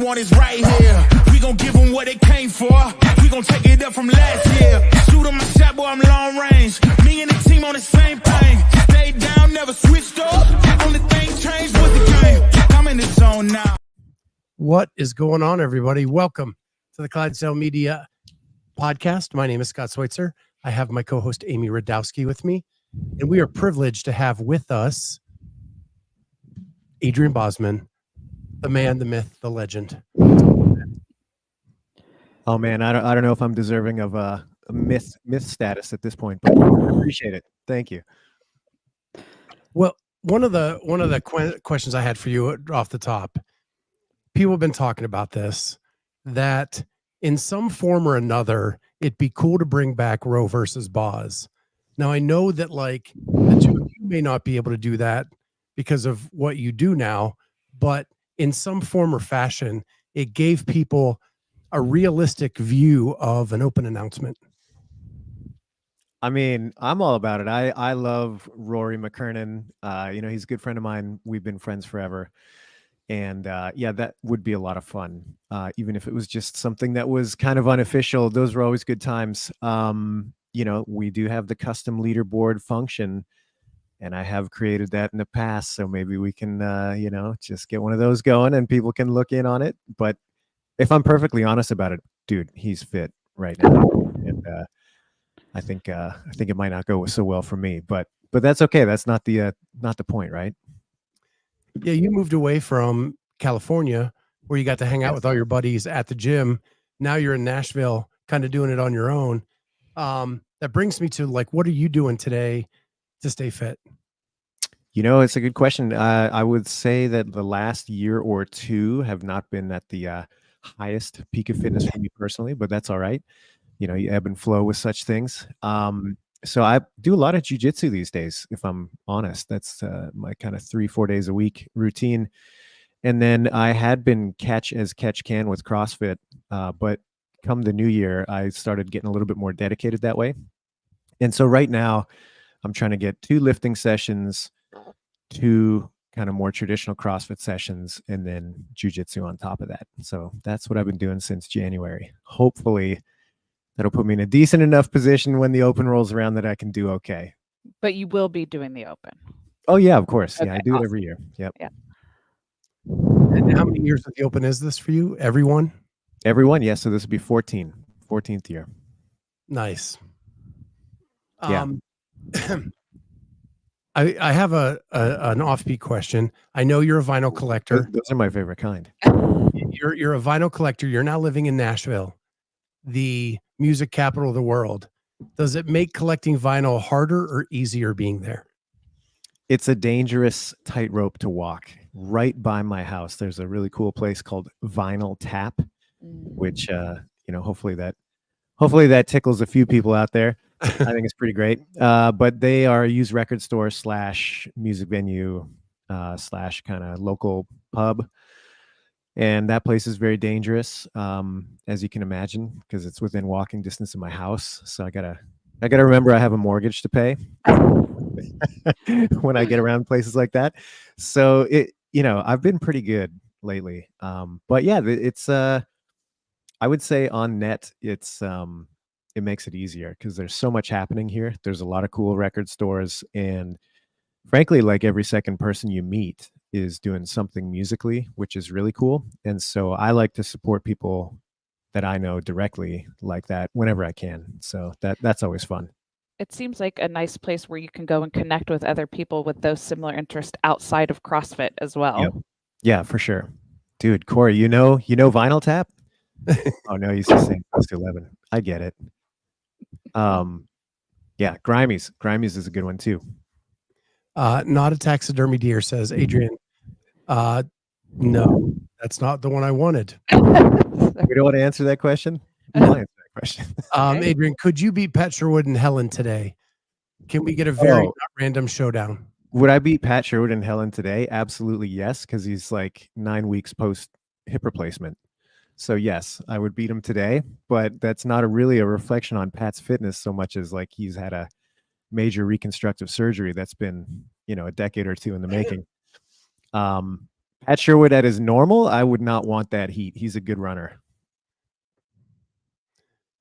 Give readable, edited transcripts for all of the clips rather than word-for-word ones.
want is right here. We gon' give them what they came for. We gon' take it up from last year. Shoot 'em a shot, boy, I'm long range. Me and the team on the same thing. Stayed down, never switched up. Only thing changed was the game. I'm in the zone now. What is going on, everybody? Welcome to the Clydesdale Media Podcast. My name is Scott Schweitzer. I have my co-host Amy Radowski with me, and we are privileged to have with us Adrian Bozman, the man, the myth, the legend. Oh man, I don't know if I'm deserving of a myth status at this point, but I appreciate it. Thank you. Well, one of the questions I had for you off the top, people have been talking about this, that in some form or another, it'd be cool to bring back Roe versus Boz. Now, I know that like the two of you may not be able to do that because of what you do now, but in some form or fashion, it gave people a realistic view of an open announcement. I mean, I'm all about it. I love Rory McKernan. He's a good friend of mine. We've been friends forever. And yeah, that would be a lot of fun. Even if it was just something that was kind of unofficial, those were always good times. We do have the custom leaderboard function, and I have created that in the past. So maybe we can, just get one of those going and people can look in on it. But if I'm perfectly honest about it, dude, he's fit right now. And I think it might not go so well for me, but that's okay. That's not the point, right? Yeah, you moved away from California where you got to hang out with all your buddies at the gym. Now you're in Nashville, kind of doing it on your own. That brings me to like, what are you doing today to stay fit? It's a good question. I would say that the last year or two have not been at the highest peak of fitness for me personally, but that's all right. You ebb and flow with such things. So I do a lot of jujitsu these days, if I'm honest. That's my kind of 3-4 days a week routine. And then I had been catch can with CrossFit, but come the new year, I started getting a little bit more dedicated that way. And so right now, I'm trying to get 2 lifting sessions, 2 kind of more traditional CrossFit sessions, and then jujitsu on top of that. So that's what I've been doing since January. Hopefully, that'll put me in a decent enough position when the open rolls around that I can do okay. But you will be doing the open. Oh yeah, of course. Okay, yeah, I do awesome. it every year. Yep. Yeah. And how many years of the open is this for you? Everyone? Everyone, yes. So this will be 14th year. Nice. Yeah. I have an offbeat question. I know you're a vinyl collector. Those are my favorite kind. You're a vinyl collector. You're now living in Nashville, the music capital of the world. Does it make collecting vinyl harder or easier being there? It's a dangerous tightrope to walk. Right by my house, there's a really cool place called Vinyl Tap, which hopefully that tickles a few people out there. I think it's pretty great. But they are a used record store / music venue / kind of local pub. And that place is very dangerous, as you can imagine, because it's within walking distance of my house. So I gotta remember I have a mortgage to pay when I get around places like that. So I've been pretty good lately. But yeah, it's I would say on net, it makes it easier because there's so much happening here. There's a lot of cool record stores, and frankly, like every second person you meet is doing something musically, which is really cool. And so I like to support people that I know directly like that whenever I can. So that's always fun. It seems like a nice place where you can go and connect with other people with those similar interests outside of CrossFit as well. Yep. Yeah, for sure. Dude, Corey, you know Vinyl Tap? Oh no, he's just saying close to 11. I get it. Yeah, Grimey's is a good one too. Not a taxidermy deer, says Adrian. No, that's not the one I wanted. We don't want to answer that question. I'll answer that question. Adrian, could you beat Pat Sherwood and Helen today? Can we get a very not random showdown? Would I beat Pat Sherwood and Helen today? Absolutely yes, because he's like 9 weeks post hip replacement. So yes, I would beat him today, but that's not really a reflection on Pat's fitness so much as like he's had a major reconstructive surgery that's been, a decade or two in the making. Pat Sherwood at his normal, I would not want that heat. He's a good runner.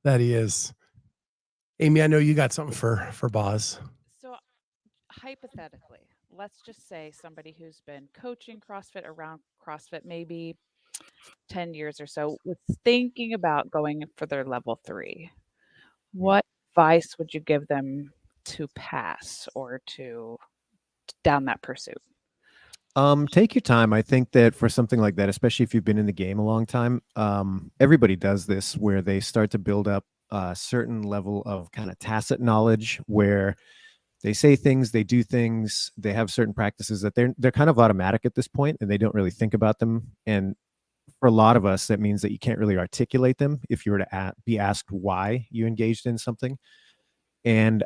That he is. Amy, I know you got something for Boz. So hypothetically, let's just say somebody who's been coaching CrossFit, around CrossFit, maybe 10 years or so, was thinking about going for their level 3. What advice would you give them to pass or to down that pursuit? Take your time. I think that for something like that, especially if you've been in the game a long time, everybody does this where they start to build up a certain level of kind of tacit knowledge where they say things, they do things, they have certain practices that they're kind of automatic at this point and they don't really think about them. And for a lot of us, that means that you can't really articulate them if you were to be asked why you engaged in something. And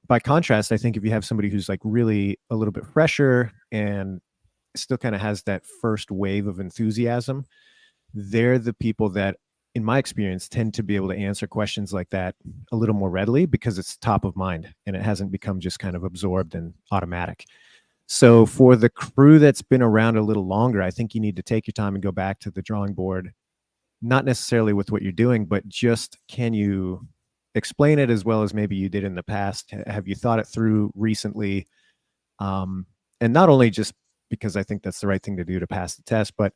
by contrast, I think if you have somebody who's like really a little bit fresher and still kind of has that first wave of enthusiasm, they're the people that, in my experience, tend to be able to answer questions like that a little more readily because it's top of mind and it hasn't become just kind of absorbed and automatic. So for the crew that's been around a little longer, I think you need to take your time and go back to the drawing board, not necessarily with what you're doing, but just can you explain it as well as maybe you did in the past? Have you thought it through recently? And not only just because I think that's the right thing to do to pass the test, but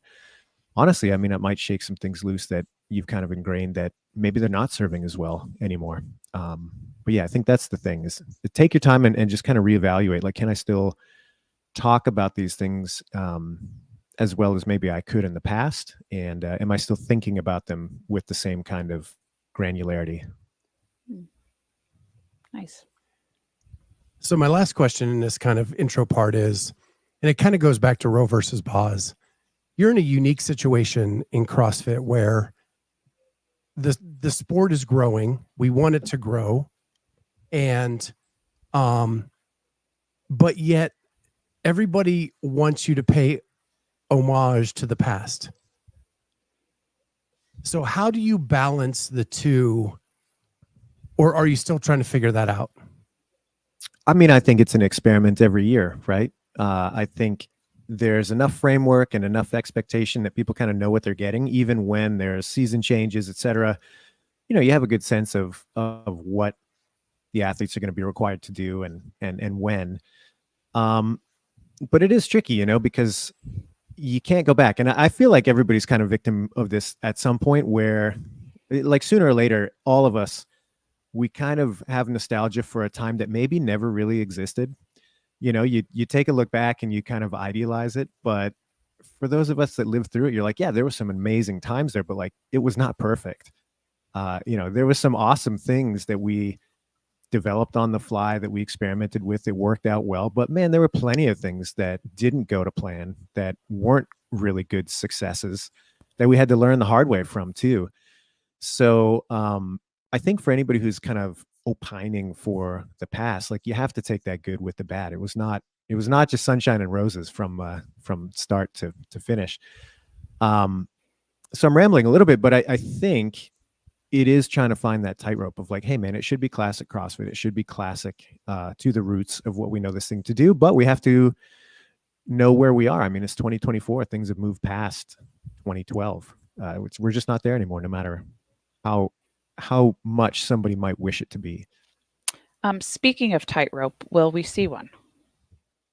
honestly, I mean, it might shake some things loose that you've kind of ingrained that maybe they're not serving as well anymore. But yeah, I think that's the thing is to take your time and just kind of reevaluate, like, can I still talk about these things as well as maybe I could in the past? And am I still thinking about them with the same kind of granularity? Nice. So my last question in this kind of intro part is, and it kind of goes back to Roe versus Boz. You're in a unique situation in CrossFit where the sport is growing. We want it to grow. And, but yet everybody wants you to pay homage to the past. So how do you balance the two, or are you still trying to figure that out? I mean, I think it's an experiment every year, right? I think there's enough framework and enough expectation that people kind of know what they're getting, even when there's season changes, et cetera. You know, you have a good sense of what the athletes are going to be required to do and when. But it is tricky, you know, because you can't go back. And I feel like everybody's kind of victim of this at some point where, like, sooner or later, all of us, we kind of have nostalgia for a time that maybe never really existed. You know, you take a look back and you kind of idealize it. But for those of us that lived through it, you're like, yeah, there were some amazing times there, but like, it was not perfect. You know, there was some awesome things that we developed on the fly that we experimented with. It worked out well, but man, there were plenty of things that didn't go to plan, that weren't really good successes, that we had to learn the hard way from too. So I think for anybody who's kind of opining for the past, like, you have to take that good with the bad. It was not just sunshine and roses from start to finish. So I'm rambling a little bit, but I think it is trying to find that tightrope of like, hey man, it should be classic CrossFit. It should be classic to the roots of what we know this thing to do, but we have to know where we are. I mean, it's 2024. Things have moved past 2012. We're just not there anymore, no matter how much somebody might wish it to be. Speaking of tightrope, will we see one?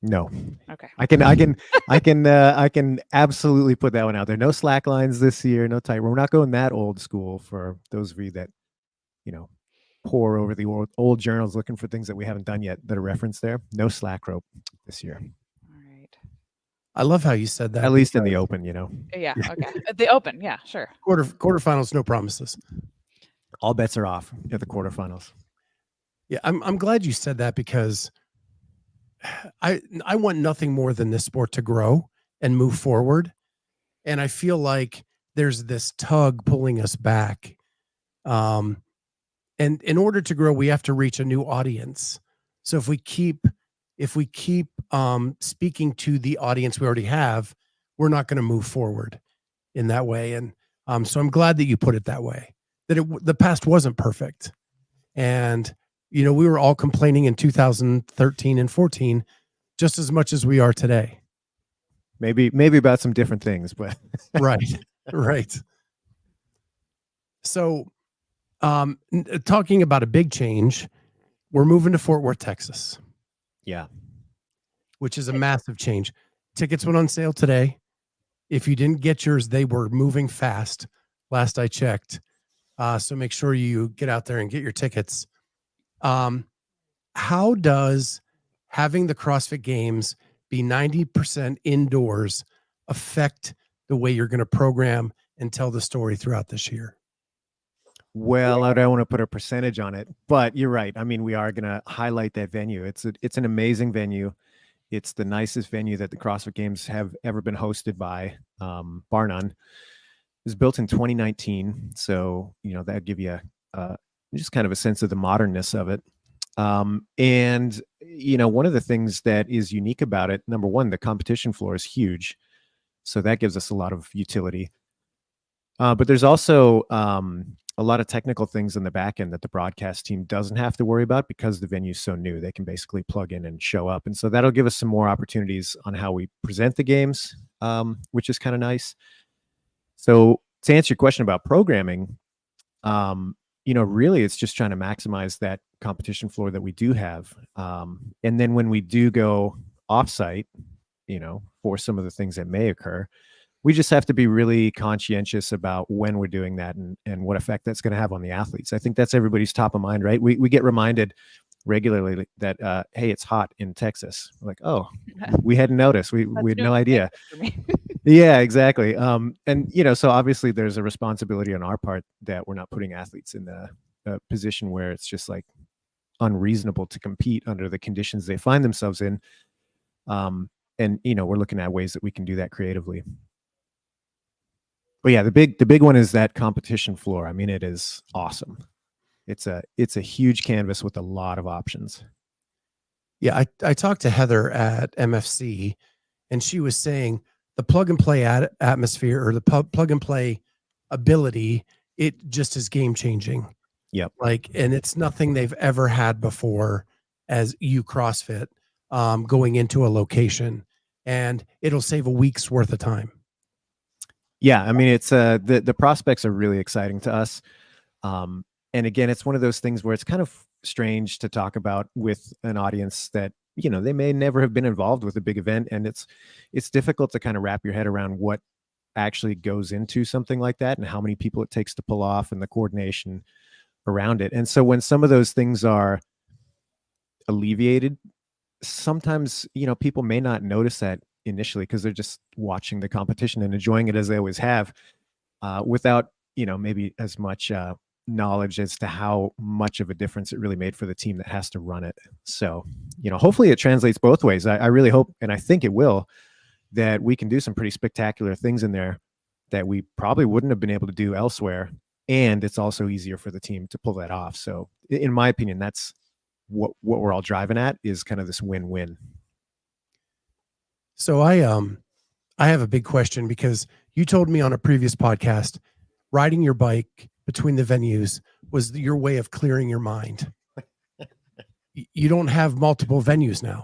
No. Okay. I can absolutely put that one out there. No slack lines this year, no tight. We're not going that old school for those of you that, you know, pore over the old journals looking for things that we haven't done yet that are referenced there. No slack rope this year. All right. I love how you said that. At least in the open, you know. Yeah. Okay. The open. Yeah, sure. Quarterfinals, no promises. All bets are off at the quarterfinals. Yeah, I'm glad you said that, because I want nothing more than this sport to grow and move forward. And I feel like there's this tug pulling us back. And in order to grow, we have to reach a new audience. So if we keep speaking to the audience we already have, we're not going to move forward in that way. And so I'm glad that you put it that way, that the past wasn't perfect. And, you know, we were all complaining in 2013 and 14 just as much as we are today. maybe about some different things, but Right. Right. So, talking about a big change, we're moving to Fort Worth, Texas, yeah. which is a massive change. Tickets went on sale today. If you didn't get yours, they were moving fast. Last I checked. So make sure you get out there and get your tickets. How does having the CrossFit Games be 90% indoors affect the way you're going to program and tell the story throughout this year? Well, I don't want to put a percentage on it, but you're right. I mean, we are going to highlight that venue. It's an amazing venue. It's the nicest venue that the CrossFit Games have ever been hosted by, bar none. It was built in 2019, so that'd give you just kind of a sense of the modernness of it. And one of the things that is unique about it, number one, the competition floor is huge, so that gives us a lot of utility. But there's also a lot of technical things in the back end that the broadcast team doesn't have to worry about because the venue's so new. They can basically plug in and show up. And so that'll give us some more opportunities on how we present the games, which is kind of nice. So to answer your question about programming, really it's just trying to maximize that competition floor that we do have. And then when we do go offsite, for some of the things that may occur, we just have to be really conscientious about when we're doing that and what effect that's going to have on the athletes. I think that's everybody's top of mind, right? We get reminded regularly that, hey, it's hot in Texas. We're like, oh, we hadn't noticed. We had no idea. Yeah, exactly. And, so obviously there's a responsibility on our part that we're not putting athletes in a position where it's just like unreasonable to compete under the conditions they find themselves in. And, we're looking at ways that we can do that creatively. But yeah, the big one is that competition floor. I mean, it is awesome. It's a huge canvas with a lot of options. Yeah, I talked to Heather at MFC, and she was saying the plug and play atmosphere or the plug and play ability, it just is game changing. Yep. And it's nothing they've ever had before as CrossFit going into a location, and it'll save a week's worth of time. Yeah, I mean, it's the prospects are really exciting to us. And again, it's one of those things where it's kind of strange to talk about with an audience that, they may never have been involved with a big event. And it's difficult to kind of wrap your head around what actually goes into something like that and how many people it takes to pull off and the coordination around it. And so when some of those things are alleviated, sometimes, people may not notice that initially because they're just watching the competition and enjoying it as they always have, without, maybe as much knowledge as to how much of a difference it really made for the team that has to run it. So, hopefully it translates both ways. I really hope, and I think it will, that we can do some pretty spectacular things in there that we probably wouldn't have been able to do elsewhere. And it's also easier for the team to pull that off. So in my opinion, that's what we're all driving at, is kind of this win-win. So I have a big question, because you told me on a previous podcast, riding your bike between the venues was your way of clearing your mind. You don't have multiple venues now.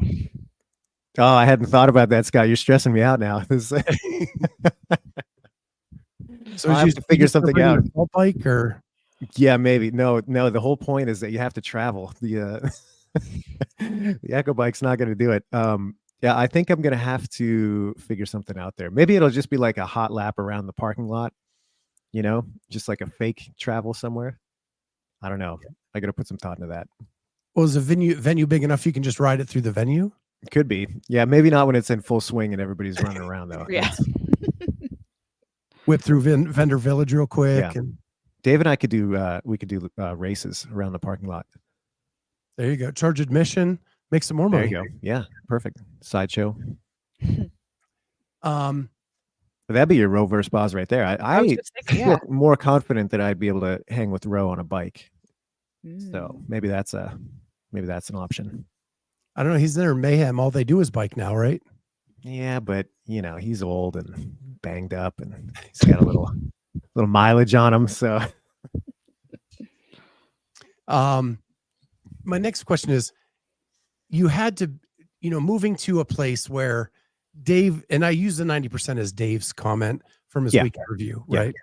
Oh, I hadn't thought about that, Scott. You're stressing me out now. So I have to figure something out. Bike or? Yeah, maybe. No. The whole point is that you have to travel. The Echo Bike's not going to do it. Yeah, I think I'm going to have to figure something out there. Maybe it'll just be like a hot lap around the parking lot, just like a fake travel somewhere. I don't know. I got to put some thought into that. Well, is a venue big enough you can just ride it through the venue? It could be. Yeah, maybe not when it's in full swing and everybody's running around though. Yeah. Whip through Vendor Village real quick. Yeah. And Dave and I could do races around the parking lot. There you go. Charge admission, make some more money. There you go. Yeah, perfect. Sideshow. That'd be your row versus Boz right there. I feel more confident that I'd be able to hang with Row on a bike. So maybe that's an option. I don't know. He's there in Mayhem. All they do is bike now, right? Yeah, but he's old and banged up, and he's got a little mileage on him. So, my next question is: you had to, moving to a place where Dave, and I use the 90% as Dave's comment from his Yeah. weekend review, Yeah. right?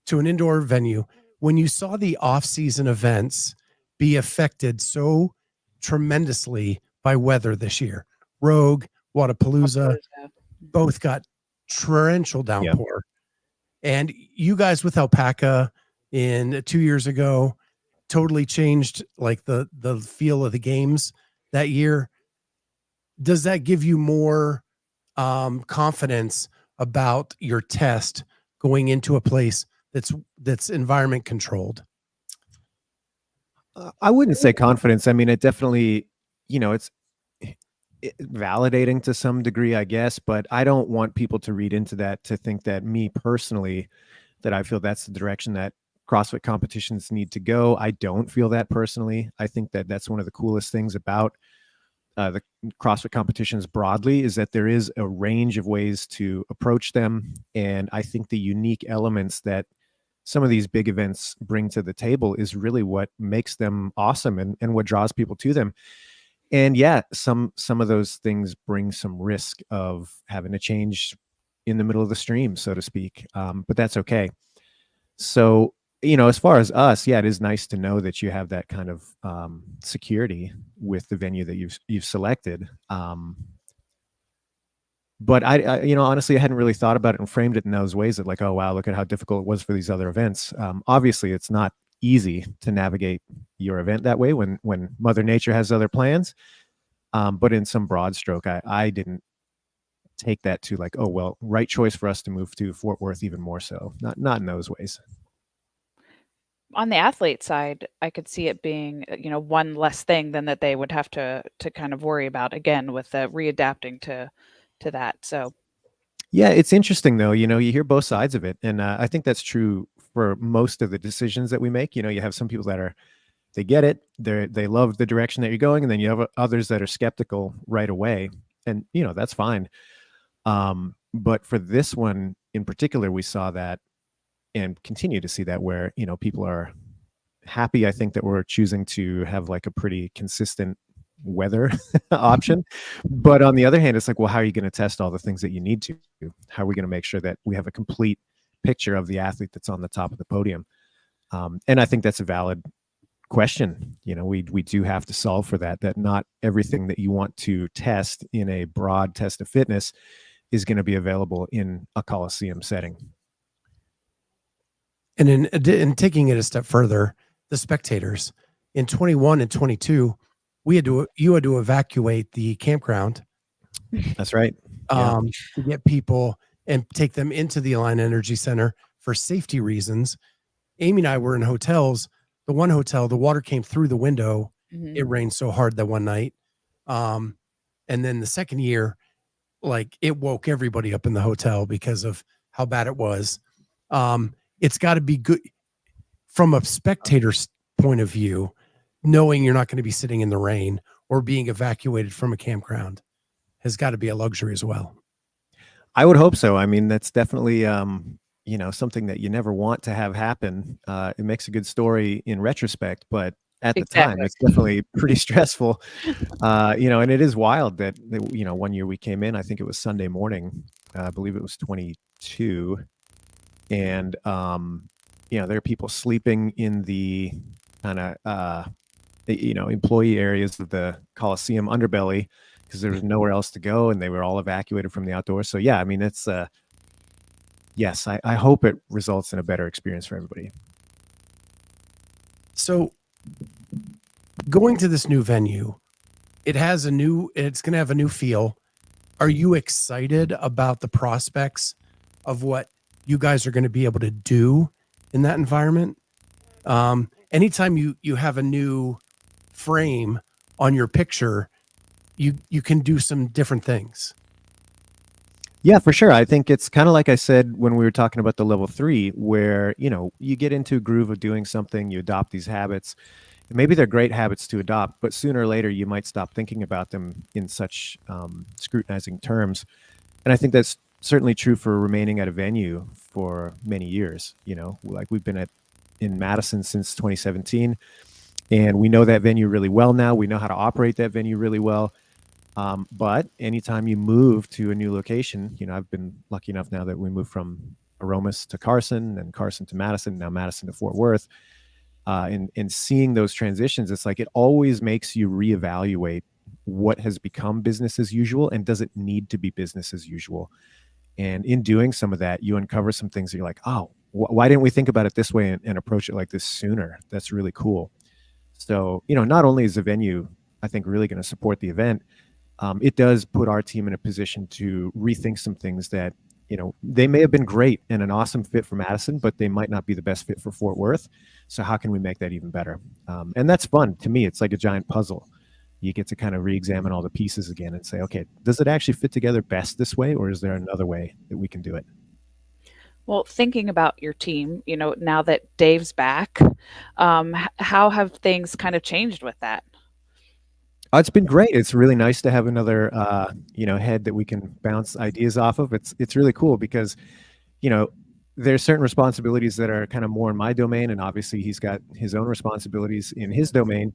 To an indoor venue. When you saw the off-season events be affected so tremendously by weather this year, Rogue, Wadapalooza, both got torrential downpour. And you guys with Alpaca in 2 years ago totally changed like the feel of the games that year. Does that give you more confidence about your test going into a place that's environment controlled? I wouldn't say confidence. I mean, it definitely, it's validating to some degree, I guess, but I don't want people to read into that to think that me personally, that I feel that's the direction that CrossFit competitions need to go. I don't feel that personally. I think that that's one of the coolest things about the CrossFit competitions broadly, is that there is a range of ways to approach them. And I think the unique elements that some of these big events bring to the table is really what makes them awesome, and what draws people to them. And yeah, some of those things bring some risk of having to change in the middle of the stream, so to speak. But that's okay. So, as far as us, yeah, it is nice to know that you have that kind of security with the venue that you've selected. But I honestly, I hadn't really thought about it and framed it in those ways, that like, oh wow, look at how difficult it was for these other events. Obviously, it's not easy to navigate your event that way when Mother Nature has other plans. But in some broad stroke, I didn't take that to like, oh well, right choice for us to move to Fort Worth even more so. Not in those ways. On the athlete side, I could see it being, one less thing than that they would have to kind of worry about again with readapting to that. So Yeah, it's interesting though. You hear both sides of it, and I think that's true for most of the decisions that we make. You have some people that they get it, they love the direction that you're going, and then you have others that are skeptical right away, and that's fine. But for this one in particular, we saw that and continue to see that, where people are happy. I think that we're choosing to have like a pretty consistent weather option, but on the other hand, it's like, well, how are you going to test all the things that you need to? How are we going to make sure that we have a complete picture of the athlete that's on the top of the podium? And I think that's a valid question. We do have to solve for that not everything that you want to test in a broad test of fitness is going to be available in a Coliseum setting. And in taking it a step further, the spectators in 21 and 22, you had to evacuate the campground. That's right. To get people and take them into the Align Energy Center for safety reasons. Amy and I were in hotels. The one hotel, the water came through the window. Mhm. It rained so hard that one night. And then the second year, like it woke everybody up in the hotel because of how bad it was. It's got to be good from a spectator's point of view, knowing you're not going to be sitting in the rain or being evacuated from a campground has got to be a luxury as well. I would hope so. I mean, that's definitely, something that you never want to have happen. It makes a good story in retrospect, but at the time, it's definitely pretty stressful. And it is wild that, one year we came in, I think it was Sunday morning, I believe it was 22. And, there are people sleeping in the kind of, employee areas of the Coliseum underbelly because there was nowhere else to go, and they were all evacuated from the outdoors. So yeah, I mean, it's, yes, I hope it results in a better experience for everybody. So going to this new venue, it's going to have a new feel. Are you excited about the prospects of what you guys are going to be able to do in that environment? Anytime you have a new frame on your picture, you can do some different things. Yeah, for sure. I think it's kind of like I said when we were talking about the level 3, where, you get into a groove of doing something, you adopt these habits. Maybe they're great habits to adopt, but sooner or later you might stop thinking about them in such scrutinizing terms. And I think that's certainly true for remaining at a venue for many years. Like we've been in Madison since 2017, and we know that venue really well now. We know how to operate that venue really well. But anytime you move to a new location, I've been lucky enough now that we moved from Aromas to Carson and Carson to Madison, now Madison to Fort Worth. And seeing those transitions, it's like it always makes you reevaluate what has become business as usual and does it need to be business as usual. And in doing some of that, you uncover some things that you're like, oh, why didn't we think about it this way and approach it like this sooner? That's really cool. So, not only is the venue, I think, really going to support the event, it does put our team in a position to rethink some things that, they may have been great and an awesome fit for Madison, but they might not be the best fit for Fort Worth. So how can we make that even better? And that's fun. To me, it's like a giant puzzle. You get to kind of re-examine all the pieces again and say, okay, does it actually fit together best this way, or is there another way that we can do it? Well, thinking about your team, now that Dave's back, how have things kind of changed with that? It's been great. It's really nice to have another, head that we can bounce ideas off of. It's really cool because, there's certain responsibilities that are kind of more in my domain, and obviously he's got his own responsibilities in his domain.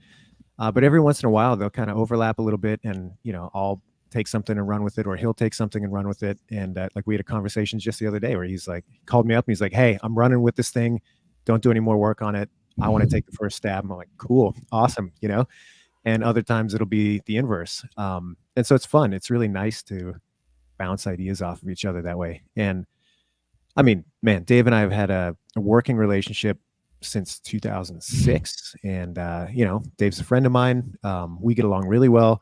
But every once in a while, they'll kind of overlap a little bit, and I'll take something and run with it, or he'll take something and run with it. And like we had a conversation just the other day where he called me up and he's like, "Hey, I'm running with this thing. Don't do any more work on it. I want to take the first stab." I'm like, "Cool, awesome," And other times it'll be the inverse. And so it's fun. It's really nice to bounce ideas off of each other that way. And I mean, man, Dave and I have had a working relationship since 2006. And, Dave's a friend of mine. We get along really well.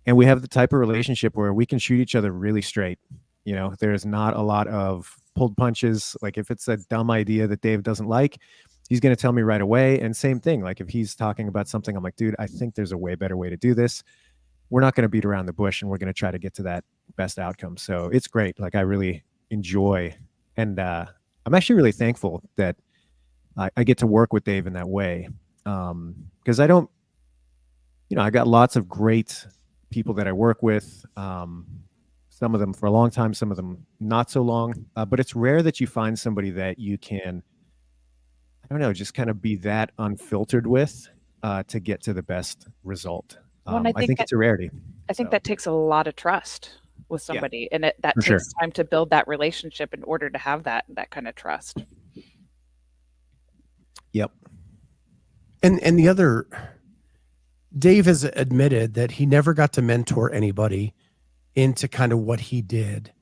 And we have the type of relationship where we can shoot each other really straight. There's not a lot of pulled punches. Like if it's a dumb idea that Dave doesn't like, he's going to tell me right away. And same thing, like if he's talking about something, I'm like, dude, I think there's a way better way to do this. We're not going to beat around the bush, and we're going to try to get to that best outcome. So it's great. Like I really enjoy, and I'm actually really thankful that I get to work with Dave in that way. Because I don't, I got lots of great people that I work with. Some of them for a long time, some of them not so long. But it's rare that you find somebody that you can, I don't know, just kind of be that unfiltered with to get to the best result. Well, I think it's a rarity. I think that takes a lot of trust with somebody, and that takes time to build that relationship in order to have that kind of trust. Yep. And the other, Dave has admitted that he never got to mentor anybody into kind of what he did.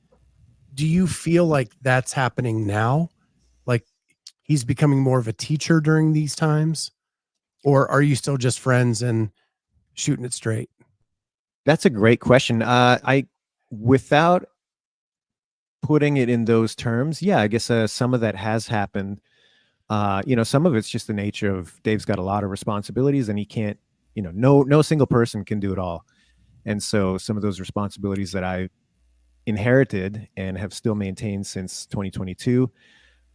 Do you feel like that's happening now? Like he's becoming more of a teacher during these times? Or are you still just friends and shooting it straight? That's a great question. Without putting it in those terms, yeah, I guess some of that has happened. Some of it's just the nature of Dave's got a lot of responsibilities, and he can't, no single person can do it all. And so some of those responsibilities that I inherited and have still maintained since 2022,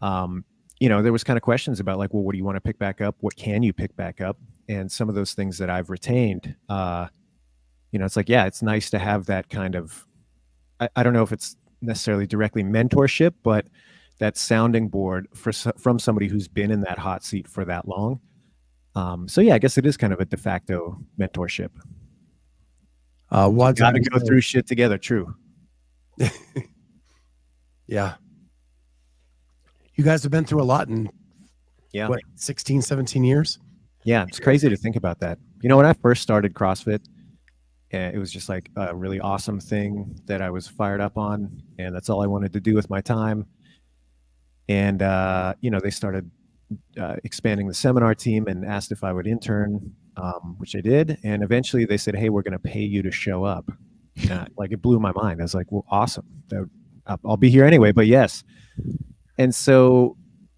there was kind of questions about like, well, what do you want to pick back up? What can you pick back up? And some of those things that I've retained, it's like, yeah, it's nice to have that kind of, I don't know if it's necessarily directly mentorship, but that sounding board from somebody who's been in that hot seat for that long. So yeah, I guess it is kind of a de facto mentorship. Got to go through shit together. True. Yeah. You guys have been through a lot in 16, 17 years? Yeah, it's crazy to think about that. When I first started CrossFit, it was just like a really awesome thing that I was fired up on, and that's all I wanted to do with my time. And, they started expanding the seminar team and asked if I would intern, which I did. And eventually they said, hey, we're going to pay you to show up. Like it blew my mind. I was like, well, awesome. I'll be here anyway, but yes. And so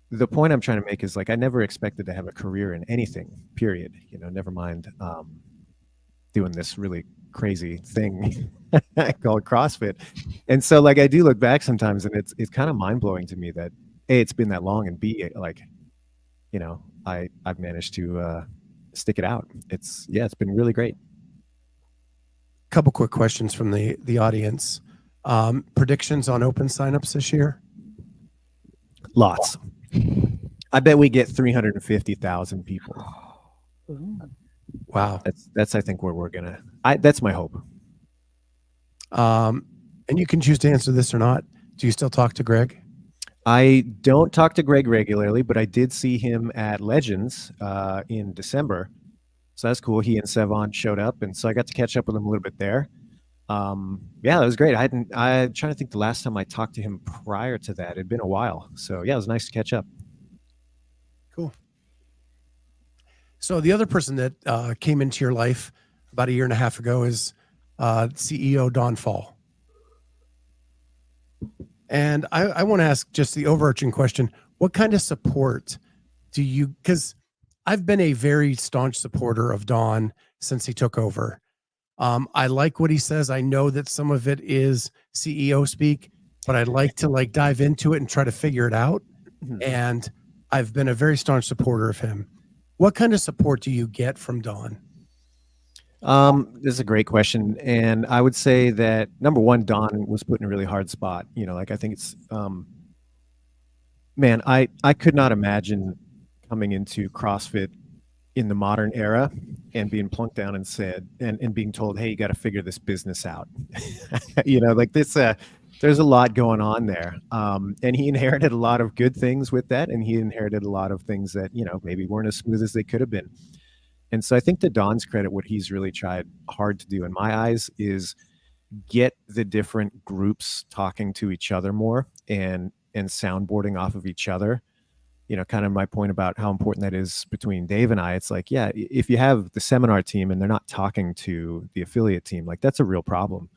the point I'm trying to make is like, I never expected to have a career in anything, period. Never mind doing this really crazy thing called CrossFit. And so like, I do look back sometimes, and it's kind of mind blowing to me that A, it's been that long, and B, like, I've managed to stick it out. It's been really great. Couple quick questions from the audience. Predictions on open signups this year? Lots. I bet we get 350,000 people. Wow. That's I think where we're gonna. That's my hope. And you can choose to answer this or not. Do you still talk to Greg? I don't talk to Greg regularly, but I did see him at Legends in December. So that's cool. He and Sevon showed up, and so I got to catch up with him a little bit there. Yeah, that was great. I'm trying to think the last time I talked to him prior to that. It'd been a while. So yeah, it was nice to catch up. Cool. So the other person that came into your life about a year and a half ago is CEO Don Fall. And I want to ask just the overarching question: what kind of support do you? Because I've been a very staunch supporter of Don since he took over. I like what he says. I know that some of it is CEO speak, but I'd like to dive into it and try to figure it out. And I've been a very staunch supporter of him. What kind of support do you get from Don? This is a great question. And I would say that number one, Don was put in a really hard spot. I think it's, man, I could not imagine coming into CrossFit in the modern era and being plunked down and said, and being told, hey, you got to figure this business out. There's a lot going on there. And he inherited a lot of good things with that. And he inherited a lot of things that, maybe weren't as smooth as they could have been. And so I think to Don's credit, what he's really tried hard to do in my eyes is get the different groups talking to each other more and soundboarding off of each other. Kind of my point about how important that is between Dave and I. It's like, yeah, if you have the seminar team and they're not talking to the affiliate team, like that's a real problem.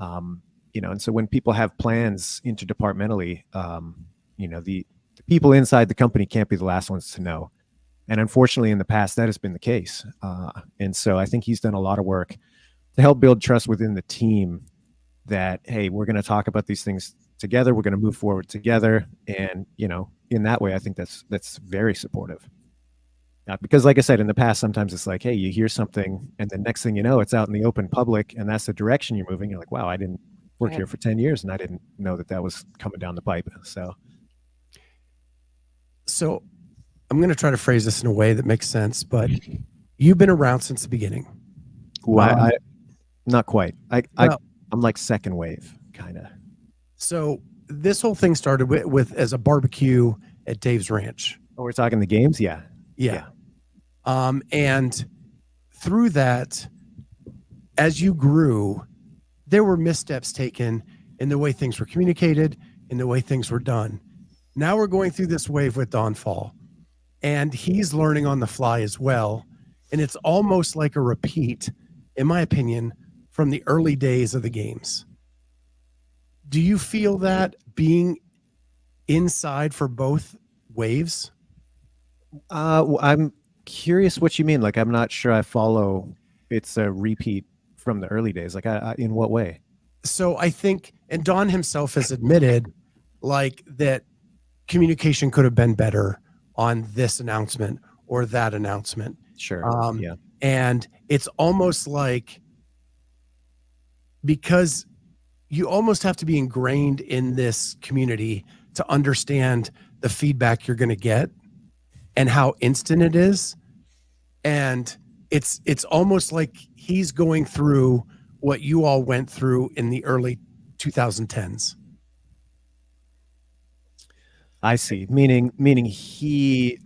And so when people have plans interdepartmentally, the people inside the company can't be the last ones to know. And unfortunately, in the past, that has been the case. And so I think he's done a lot of work to help build trust within the team that, hey, we're going to talk about these things together. We're going to move forward together. And, in that way, I think that's very supportive. Because like I said, in the past, sometimes it's like, hey, you hear something and the next thing you know, it's out in the open public and that's the direction you're moving. You're like, wow, I didn't work here for 10 years and I didn't know that was coming down the pipe. So I'm going to try to phrase this in a way that makes sense, but you've been around since the beginning. Well, not quite. I'm like second wave, kind of. So this whole thing started with as a barbecue at Dave's Ranch. Oh, we're talking the games? Yeah. And through that, as you grew, there were missteps taken in the way things were communicated, in the way things were done. Now we're going through this wave with Don Fall, and he's learning on the fly as well. And it's almost like a repeat, in my opinion, from the early days of the games. Do you feel that being inside for both waves? I'm curious what you mean. Like, I'm not sure I follow. It's a repeat from the early days. Like, in what way? So I think, and Don himself has admitted, like, that communication could have been better on this announcement or that announcement. Sure. Yeah. And it's almost like, because you almost have to be ingrained in this community to understand the feedback you're going to get and how instant it is. And it's almost like he's going through what you all went through in the early 2010s. I see. Meaning he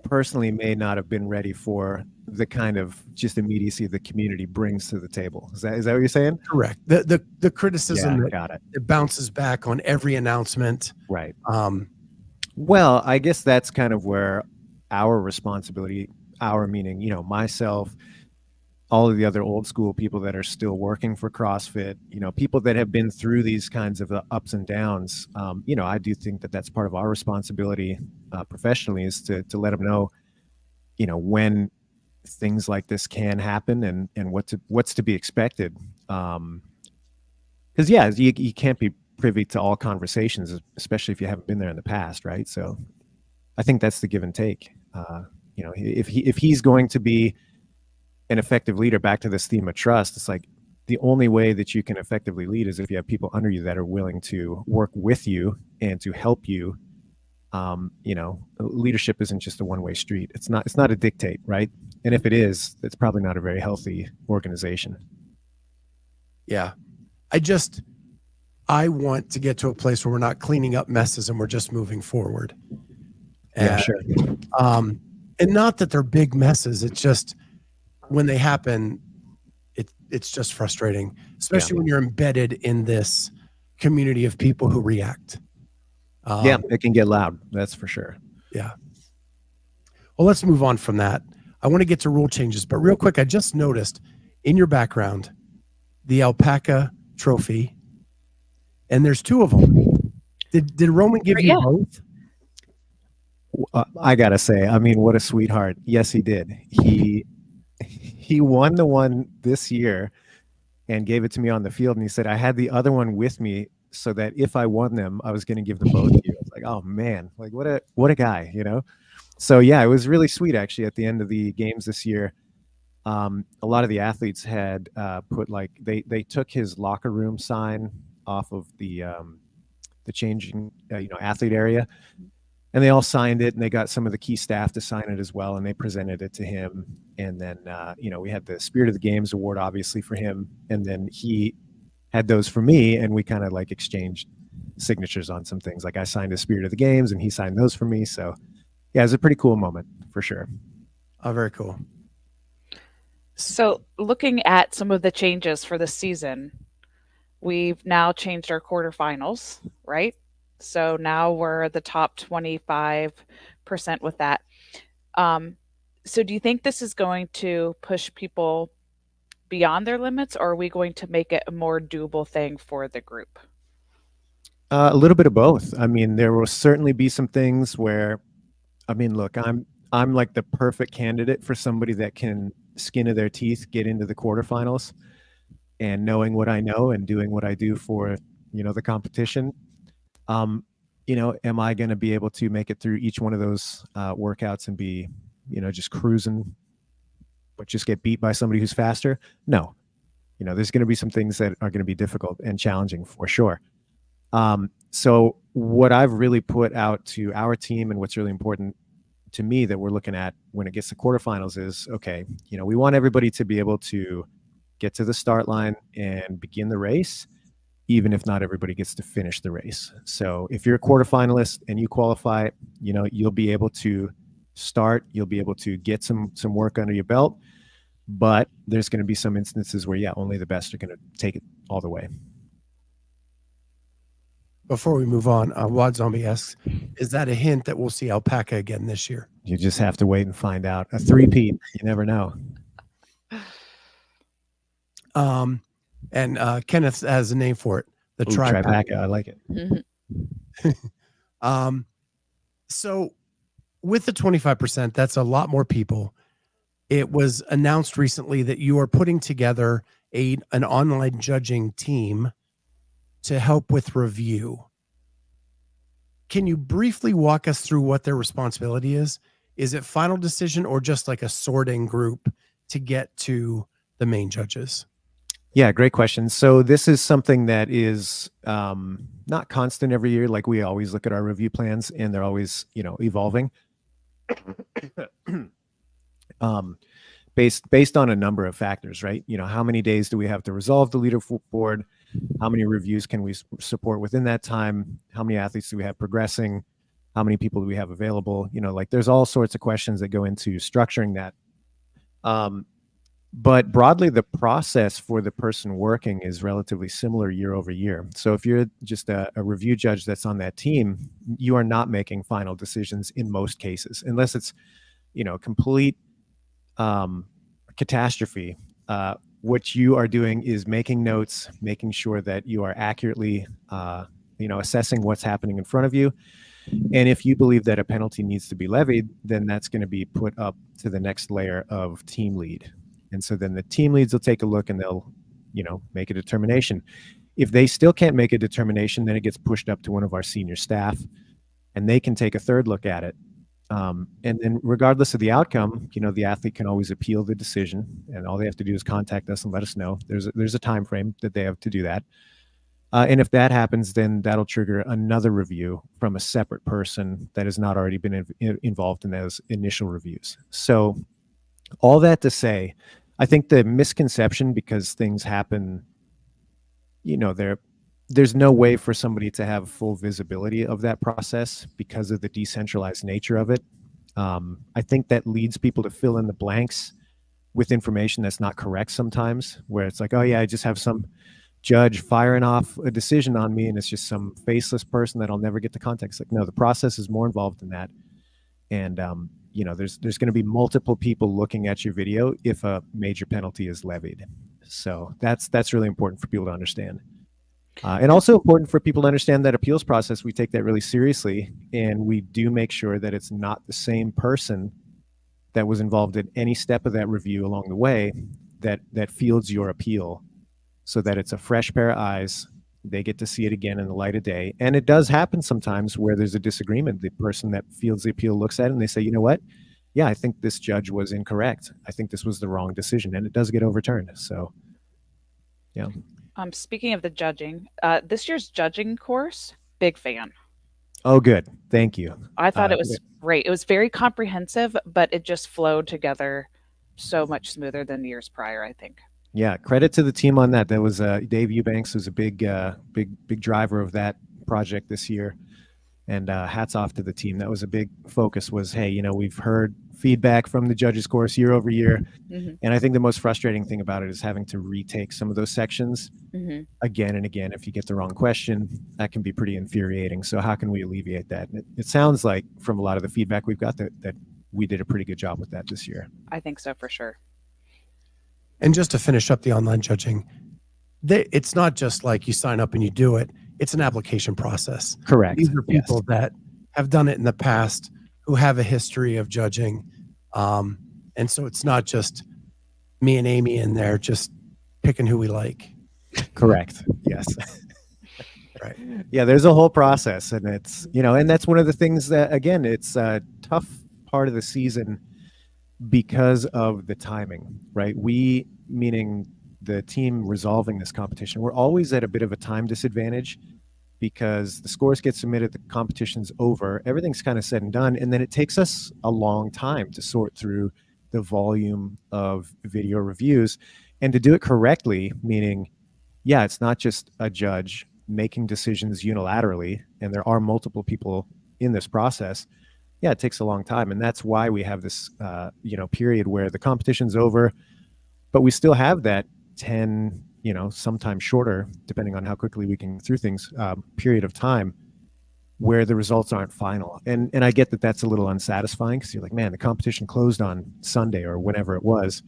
personally may not have been ready for the kind of just immediacy the community brings to the table. Is that what you're saying? Correct. The criticism that it bounces back on every announcement. Right. Well, I guess that's kind of where our responsibility, our meaning, myself, all of the other old school people that are still working for CrossFit, people that have been through these kinds of ups and downs. I do think that that's part of our responsibility professionally, is to let them know, when things like this can happen and what's to be expected. Because you can't be privy to all conversations, especially if you haven't been there in the past, right? So I think that's the give and take. If he's going to be an effective leader, back to this theme of trust, it's like the only way that you can effectively lead is if you have people under you that are willing to work with you and to help you. Leadership isn't just a one-way street. It's not a dictate, right? And if it is, it's probably not a very healthy organization. Yeah. I want to get to a place where we're not cleaning up messes and we're just moving forward. Yeah, And, sure. And not that they're big messes. It's just when they happen, it's just frustrating, especially when you're embedded in this community of people who react. Yeah, it can get loud. That's for sure. Yeah. Well, let's move on from that. I want to get to rule changes, but real quick, I just noticed in your background the alpaca trophy, and there's 2 of them. Did Roman give you both? I gotta say, I mean, what a sweetheart. Yes, he did. He won the one this year and gave it to me on the field, and he said I had the other one with me so that if I won them, I was going to give them both to you. I was like, oh man, like what a guy, you know. So yeah, it was really sweet actually. At the end of the games this year, a lot of the athletes had put like they took his locker room sign off of the changing athlete area, and they all signed it, and they got some of the key staff to sign it as well, and they presented it to him. And then we had the Spirit of the Games award obviously for him, and then he had those for me, and we kind of like exchanged signatures on some things. Like I signed the Spirit of the Games and he signed those for me. So yeah, it was a pretty cool moment for sure. Oh, very cool. So looking at some of the changes for this season, we've now changed our quarterfinals, right? So now we're the top 25% with that. So do you think this is going to push people beyond their limits, or are we going to make it a more doable thing for the group? A little bit of both. I mean, there will certainly be some things where, I mean, look, I'm like the perfect candidate for somebody that can skin of their teeth get into the quarterfinals, and knowing what I know and doing what I do for, the competition. Am I going to be able to make it through each one of those workouts and be, just cruising, but just get beat by somebody who's faster? No. There's going to be some things that are going to be difficult and challenging for sure. So what I've really put out to our team, and what's really important to me that we're looking at when it gets to quarterfinals is, okay, we want everybody to be able to get to the start line and begin the race, even if not everybody gets to finish the race. So if you're a quarterfinalist and you qualify, you'll be able to start, you'll be able to get some work under your belt, but there's going to be some instances where, only the best are going to take it all the way. Before we move on, Wad Zombie asks, is that a hint that we'll see alpaca again this year? You just have to wait and find out. A three-peat, you never know. And Kenneth has a name for it, the tripaca. I like it. Mm-hmm. So with the 25%, that's a lot more people. It was announced recently that you are putting together an online judging team to help with review. Can you briefly walk us through what their responsibility is? Is it final decision or just like a sorting group to get to the main judges? Yeah, great question. So this is something that is not constant every year. Like we always look at our review plans and they're always, evolving. Based on a number of factors, right? How many days do we have to resolve the leaderboard? How many reviews can we support within that time? How many athletes do we have progressing? How many people do we have available? There's all sorts of questions that go into structuring that. But broadly, the process for the person working is relatively similar year over year. So if you're just a review judge that's on that team, you are not making final decisions in most cases, unless it's, complete catastrophe. What you are doing is making notes, making sure that you are accurately, assessing what's happening in front of you. And if you believe that a penalty needs to be levied, then that's going to be put up to the next layer of team lead. And so then the team leads will take a look and they'll, make a determination. If they still can't make a determination, then it gets pushed up to one of our senior staff and they can take a third look at it. And then regardless of the outcome, the athlete can always appeal the decision, and all they have to do is contact us and let us know. There's a time frame that they have to do that. And if that happens, then that'll trigger another review from a separate person that has not already been involved in those initial reviews. So all that to say, I think the misconception, because things happen there's no way for somebody to have full visibility of that process because of the decentralized nature of it. I think that leads people to fill in the blanks with information that's not correct sometimes, where it's like, oh yeah, I just have some judge firing off a decision on me and it's just some faceless person that I'll never get the context. Like, no, the process is more involved than that. And there's going to be multiple people looking at your video if a major penalty is levied. So that's really important for people to understand. And also important for people to understand that appeals process, we take that really seriously, and we do make sure that it's not the same person that was involved in any step of that review along the way that fields your appeal, so that it's a fresh pair of eyes. They get to see it again in the light of day. And it does happen sometimes where there's a disagreement. The person that fields the appeal looks at it and they say, you know what? Yeah, I think this judge was incorrect. I think this was the wrong decision, and it does get overturned. So, yeah. Speaking of the judging, this year's judging course, big fan. Oh, good. Thank you. I thought it was great. It was very comprehensive, but it just flowed together so much smoother than years prior, I think. Yeah, credit to the team on that. That was Dave Eubanks was a big driver of that project this year, and hats off to the team. That was a big focus. Was, hey, we've heard feedback from the judges course year over year, and I think the most frustrating thing about it is having to retake some of those sections again and again. If you get the wrong question, that can be pretty infuriating. So how can we alleviate that? It sounds like from a lot of the feedback we've got that we did a pretty good job with that this year. I think so, for sure. And just to finish up the online judging, it's not just like you sign up and you do it. It's an application process. Correct. These are people that have done it in the past, who have a history of judging. And so it's not just me and Amy in there just picking who we like. Correct. Yes. Right. Yeah, there's a whole process, and it's, and that's one of the things that, again, it's a tough part of the season because of the timing, right? We, meaning the team resolving this competition, we're always at a bit of a time disadvantage because the scores get submitted, the competition's over, everything's kind of said and done, and then it takes us a long time to sort through the volume of video reviews and to do it correctly, meaning, yeah, it's not just a judge making decisions unilaterally, and there are multiple people in this process. Yeah, it takes a long time, and that's why we have this, period where the competition's over, but we still have that 10, sometimes shorter, depending on how quickly we can get through things, period of time where the results aren't final. And I get that that's a little unsatisfying because you're like, man, the competition closed on Sunday or whenever it was,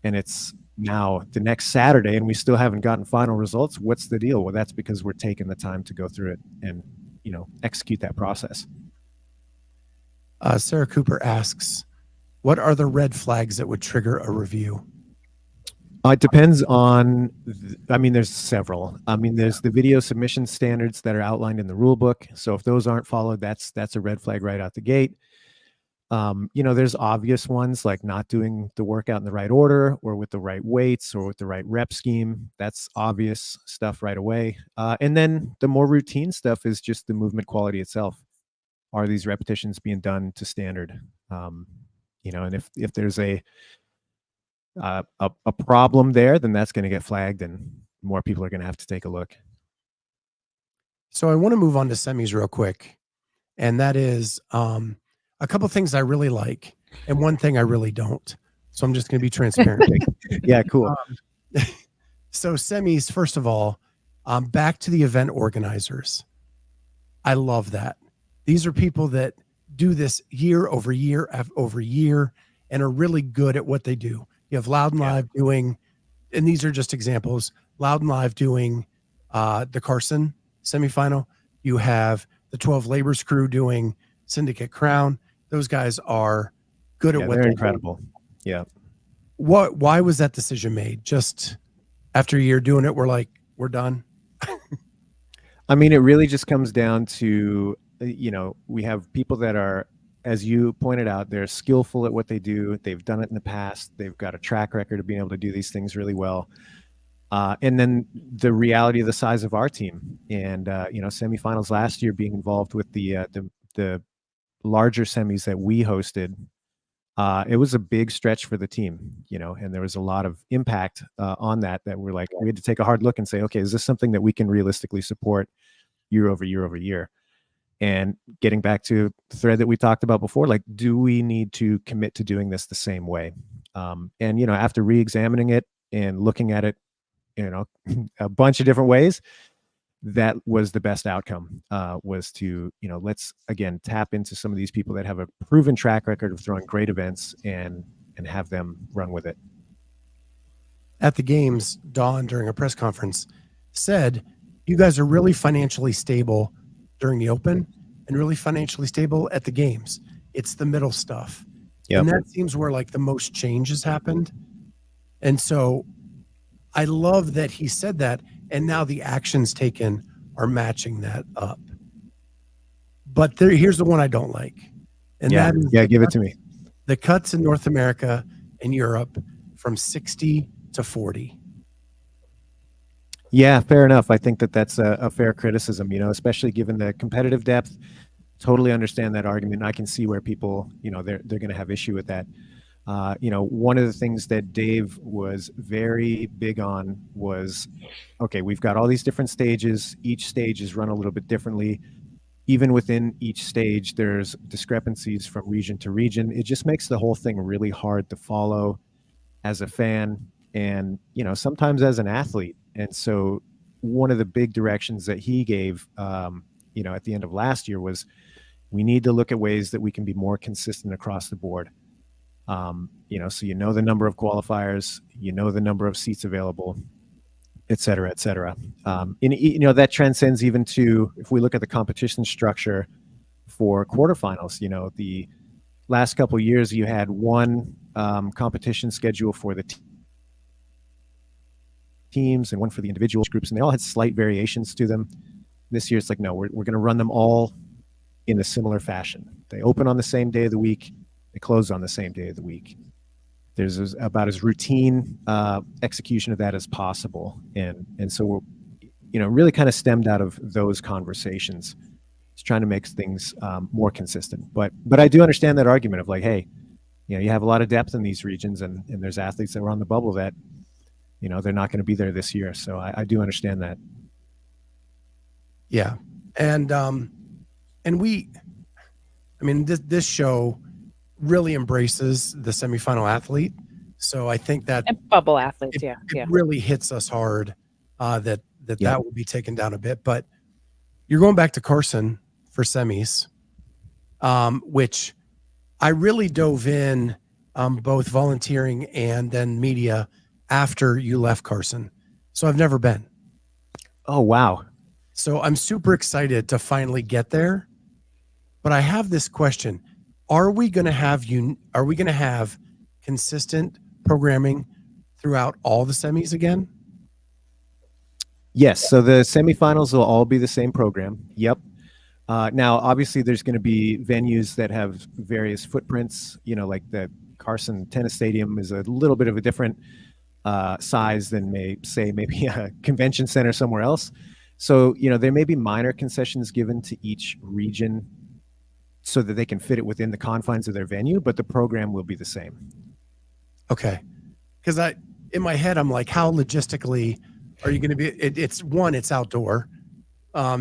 and it's now the next Saturday and we still haven't gotten final results. What's the deal? Well, that's because we're taking the time to go through it and, execute that process. Sarah Cooper asks, what are the red flags that would trigger a review? It depends on, there's several. There's the video submission standards that are outlined in the rule book. So if those aren't followed, that's a red flag right out the gate. There's obvious ones like not doing the workout in the right order or with the right weights or with the right rep scheme. That's obvious stuff right away. And then the more routine stuff is just the movement quality itself. Are these repetitions being done to standard? And if there's a problem there, then that's going to get flagged and more people are going to have to take a look. So I want to move on to semis real quick. And that is a couple of things I really like and one thing I really don't. So I'm just going to be transparent. Yeah, cool. So semis, first of all, back to the event organizers. I love that. These are people that do this year over year over year and are really good at what they do. You have Loud and Live doing, and these are just examples, Loud and Live doing the Carson semifinal. You have the 12 Labors crew doing Syndicate Crown. Those guys are good at what they're they incredible. do. Yeah. Why was that decision made? Just after a year doing it, we're done. It really just comes down to, we have people that are, as you pointed out, they're skillful at what they do. They've done it in the past. They've got a track record of being able to do these things really well. And then the reality of the size of our team and, semifinals last year being involved with the larger semis that we hosted it was a big stretch for the team, you know, and there was a lot of impact on that we're like, we had to take a hard look and say, okay, is this something that we can realistically support year over year over year? And getting back to the thread that we talked about before, like, do we need to commit to doing this the same way? And, you know, after re-examining it and looking at it, you know, a bunch of different ways, that was the best outcome, was to, you know, let's again tap into some of these people that have a proven track record of throwing great events and have them run with it. At the games, Dawn, during a press conference, said, you guys are really financially stable during the Open and really financially stable at the games. It's the middle stuff. Yep. And that seems where like the most change has happened. And so I love that he said that, and now the actions taken are matching that up. But here's the one I don't like. And that is give it to me. The cuts in North America and Europe from 60 to 40. Yeah, fair enough. I think that that's a fair criticism, you know, especially given the competitive depth. Totally understand that argument. I can see where people, you know, they're going to have issue with that. You know, one of the things that Dave was very big on was, okay, we've got all these different stages. Each stage is run a little bit differently. Even within each stage, there's discrepancies from region to region. It just makes the whole thing really hard to follow as a fan and, you know, sometimes as an athlete. And so one of the big directions that he gave, you know, at the end of last year was we need to look at ways that we can be more consistent across the board. You know, so you know the number of qualifiers, you know the number of seats available, et cetera, et cetera. And, you know, that transcends even to, if we look at the competition structure for quarterfinals, you know, the last couple of years you had one competition schedule for the teams and one for the individual groups, and they all had slight variations to them. This year it's like, no, we're going to run them all in a similar fashion. They open on the same day of the week. They close on the same day of the week. There's about as routine execution of that as possible. And so we're, you know, really kind of stemmed out of those conversations. It's trying to make things more consistent. But I do understand that argument of like, hey, you know, you have a lot of depth in these regions and there's athletes that were on the bubble that, you know, they're not going to be there this year. So I do understand that. Yeah. And we, I mean, this show really embraces the semifinal athlete. So I think that And bubble athletes, it really hits us hard that will be taken down a bit. But you're going back to Carson for semis, which I really dove in both volunteering and then media after you left Carson. So I've never been. Oh, wow. So I'm super excited to finally get there. But I have this question. Are we going to have consistent programming throughout all the semis again? Yes. So the semifinals will all be the same program. Yep. Now, obviously, there's going to be venues that have various footprints. You know, like the Carson Tennis Stadium is a little bit of a different size than maybe a convention center somewhere else. So, you know, there may be minor concessions given to each region so that they can fit it within the confines of their venue, but the program will be the same. Okay. Because in my head, I'm like, how logistically are you going to be? It's one, it's outdoor.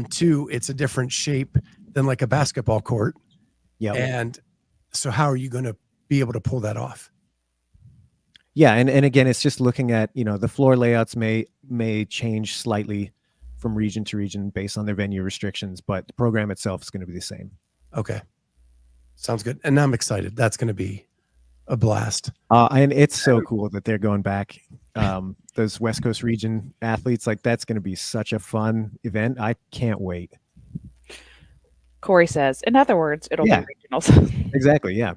Two, it's a different shape than like a basketball court. Yeah. And so how are you going to be able to pull that off? Yeah. And again, it's just looking at, you know, the floor layouts may change slightly from region to region based on their venue restrictions, but the program itself is going to be the same. Okay. Sounds good. And I'm excited. That's going to be a blast. And it's so cool that they're going back. Those West Coast region athletes, like that's going to be such a fun event. I can't wait. Corey says, in other words, it'll be regionals. Exactly. Yeah.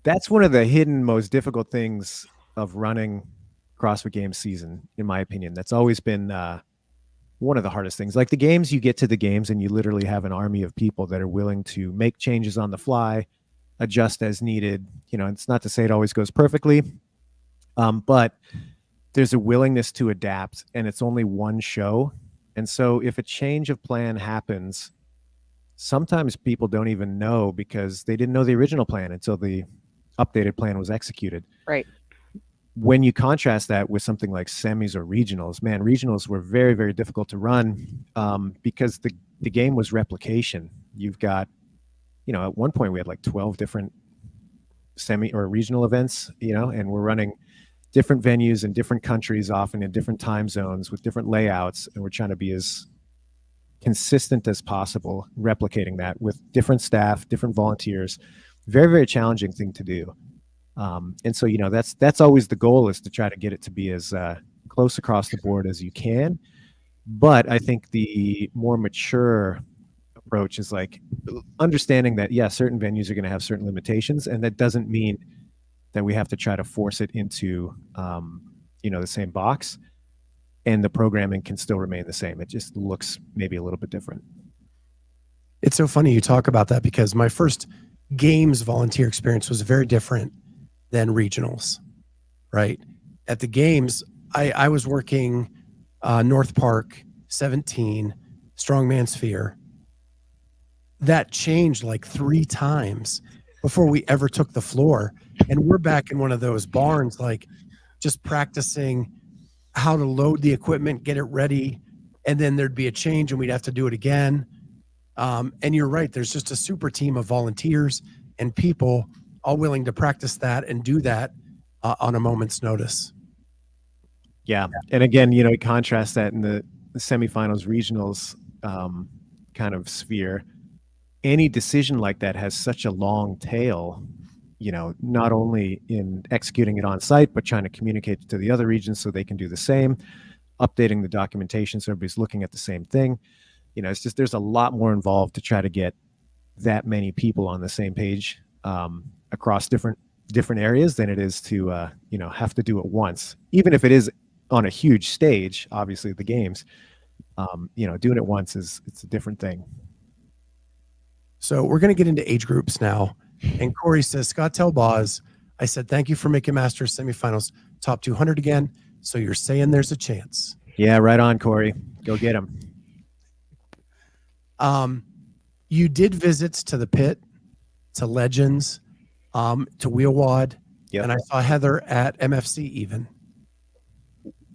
That's one of the hidden, most difficult things of running CrossFit Games season, in my opinion. That's always been one of the hardest things. Like the games, you get to the games and you literally have an army of people that are willing to make changes on the fly, adjust as needed. You know, it's not to say it always goes perfectly, but there's a willingness to adapt, and it's only one show. And so if a change of plan happens, sometimes people don't even know because they didn't know the original plan until the updated plan was executed. Right. When you contrast that with something like semis or regionals, man, regionals were very, very difficult to run because the game was replication. You've got, at one point we had like 12 different semi or regional events, and we're running different venues in different countries, often in different time zones with different layouts. And we're trying to be as consistent as possible, replicating that with different staff, different volunteers. Very, very challenging thing to do. And so, that's always the goal, is to try to get it to be as close across the board as you can. But I think the more mature approach is like understanding that, certain venues are going to have certain limitations, and that doesn't mean that we have to try to force it into, the same box, and the programming can still remain the same. It just looks maybe a little bit different. It's so funny you talk about that, because my first games volunteer experience was very different than regionals, right? At the games, I was working North Park 17 strongman sphere. That changed like 3 times before we ever took the floor. And we're back in one of those barns, like just practicing how to load the equipment, get it ready. And then there'd be a change and we'd have to do it again. And you're right. There's just a super team of volunteers and people all willing to practice that and do that on a moment's notice. Yeah. And again, contrast that in the semifinals, regionals kind of sphere. Any decision like that has such a long tail, not only in executing it on site, but trying to communicate to the other regions so they can do the same, updating the documentation so everybody's looking at the same thing. It's just, there's a lot more involved to try to get that many people on the same page across different areas than it is to, have to do it once. Even if it is on a huge stage, obviously the games, doing it once it's a different thing. So we're going to get into age groups now. And Corey says, Scott, tell Boz, I said, thank you for making Masters semifinals top 200 again. So you're saying there's a chance. Yeah, right on, Corey. Go get him. You did visits to the pit, to Legends, to Wheelwad, yep. And I saw Heather at MFC even.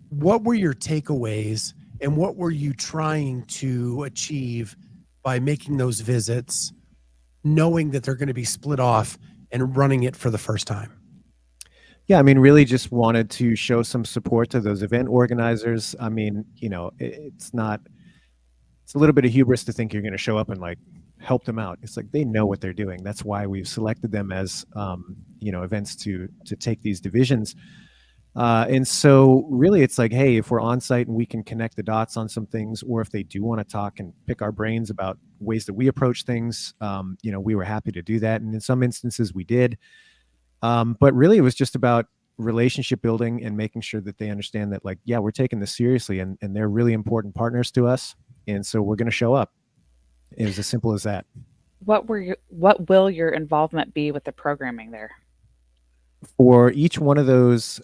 What were your takeaways and what were you trying to achieve by making those visits, knowing that they're going to be split off and running it for the first time? Yeah, really just wanted to show some support to those event organizers. It's a little bit of hubris to think you're going to show up and like help them out. It's like they know what they're doing. That's why we've selected them as events to take these divisions. And so really it's like, hey, if we're on site and we can connect the dots on some things, or if they do want to talk and pick our brains about ways that we approach things, we were happy to do that. And in some instances we did. But really it was just about relationship building and making sure that they understand that, like, yeah, we're taking this seriously and they're really important partners to us. And so we're going to show up. It was as simple as that. What will your involvement be with the programming there? For each one of those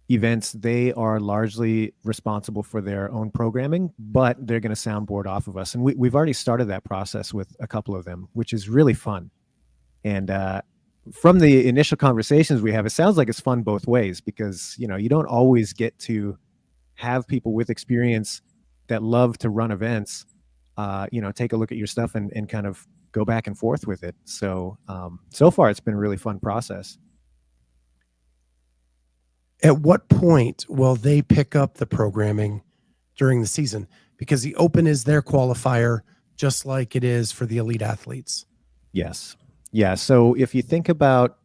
events, they are largely responsible for their own programming, but they're going to soundboard off of us. And we've already started that process with a couple of them, which is really fun. And from the initial conversations we have, it sounds like it's fun both ways, because, you don't always get to have people with experience that love to run events, take a look at your stuff and kind of go back and forth with it. So, so far it's been a really fun process. At what point will they pick up the programming during the season? Because the Open is their qualifier, just like it is for the elite athletes. Yes. Yeah. So if you think about,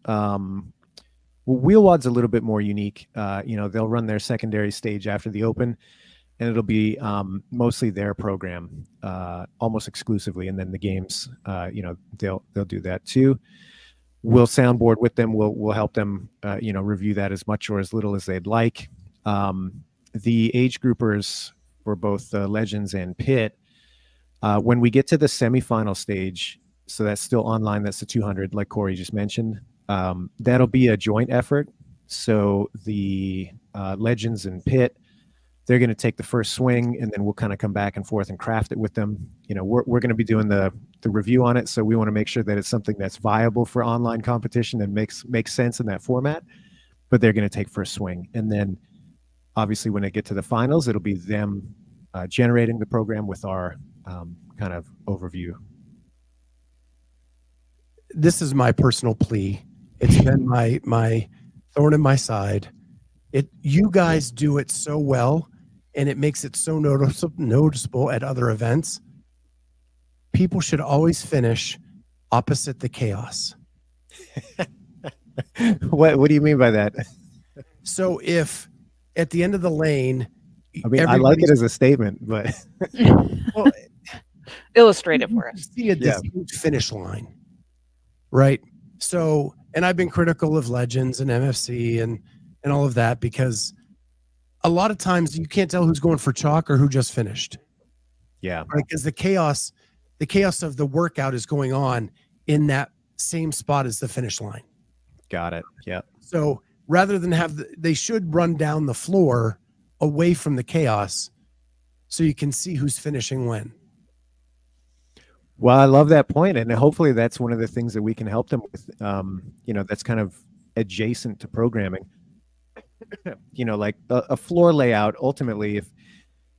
Wheelwad's a little bit more unique. They'll run their secondary stage after the Open, and it'll be mostly their program, almost exclusively. And then the games, they'll do that too. We'll soundboard with them. We'll help them, review that as much or as little as they'd like. The age groupers for both Legends and Pit, when we get to the semifinal stage, so that's still online, that's the 200, like Corey just mentioned, that'll be a joint effort. So the Legends and Pit They're going to take the first swing, and then we'll kind of come back and forth and craft it with them. We're going to be doing the review on it, so we want to make sure that it's something that's viable for online competition and makes sense in that format. But they're going to take first swing, and then obviously when they get to the finals, it'll be them generating the program with our kind of overview. This is my personal plea. It's been my thorn in my side. You guys do it so well, and it makes it so noticeable at other events. People should always finish opposite the chaos. What do you mean by that? So if at the end of the lane, I mean, I like it as a statement, but well, illustrate it for us. See a distinct finish line, right? So, and I've been critical of Legends and MFC and all of that, because a lot of times you can't tell who's going for chalk or who just finished. Yeah. Right? Because the chaos of the workout is going on in that same spot as the finish line. Got it. Yeah. So rather than they should run down the floor away from the chaos so you can see who's finishing when. Well, I love that point, and hopefully that's one of the things that we can help them with. That's kind of adjacent to programming. Like a floor layout. Ultimately,